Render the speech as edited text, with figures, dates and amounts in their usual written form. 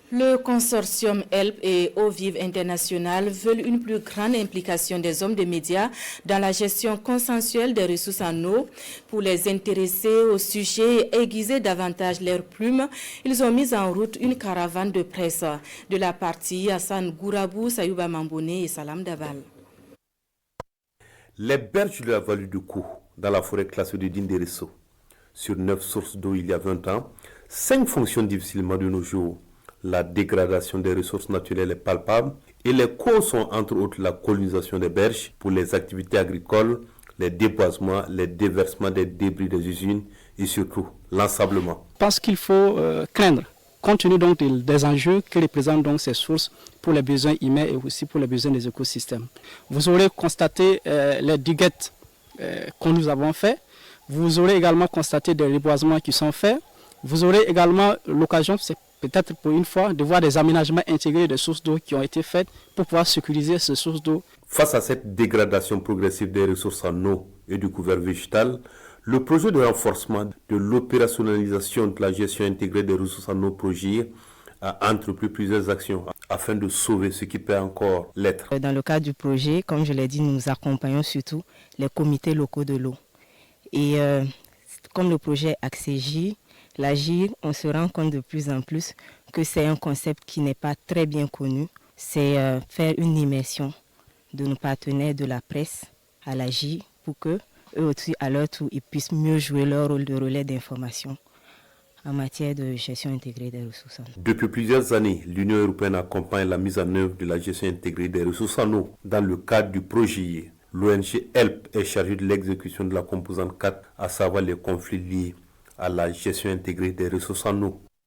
Le consortium HELP et Eau Vive International veulent une plus grande implication des hommes de médias dans la gestion consensuelle des ressources en eau. Pour les intéresser au sujet et aiguiser davantage leurs plumes, ils ont mis en route une caravane de presse de la partie Hassan Gourabou, Sayouba Mamboné et Salam Daval. Les berges de la vallée du Kou, dans la forêt classée de Dinderesso. Sur 9 sources d'eau il y a 20 ans, 5 fonctionnent difficilement de nos jours. La dégradation des ressources naturelles est palpable et les causes sont entre autres la colonisation des berges pour les activités agricoles, les déboisements, les déversements des débris des usines et surtout l'ensablement. Parce qu'il faut craindre, compte tenu donc des enjeux que représentent donc ces sources pour les besoins humains et aussi pour les besoins des écosystèmes. Vous aurez constaté les diguettes que nous avons faites, vous aurez également constaté des reboisements qui sont faits, vous aurez également l'occasion, peut-être pour une fois, de voir des aménagements intégrés de sources d'eau qui ont été faits pour pouvoir sécuriser ces sources d'eau. Face à cette dégradation progressive des ressources en eau et du couvert végétal, le projet de renforcement de l'opérationnalisation de la gestion intégrée des ressources en eau projet a entrepris plusieurs actions afin de sauver ce qui peut encore l'être. Dans le cadre du projet, comme je l'ai dit, nous accompagnons surtout les comités locaux de l'eau. Et comme le projet AccéGIR, l'agir, on se rend compte de plus en plus que c'est un concept qui n'est pas très bien connu. C'est faire une immersion de nos partenaires de la presse à l'agir pour que eux aussi, à leur tour, ils puissent mieux jouer leur rôle de relais d'information en matière de gestion intégrée des ressources en eau. Depuis plusieurs années, l'Union européenne accompagne la mise en œuvre de la gestion intégrée des ressources en eau dans le cadre du projet. L'ONG HELP est chargée de l'exécution de la composante 4, à savoir les conflits liés à la gestion intégrée des ressources en eau.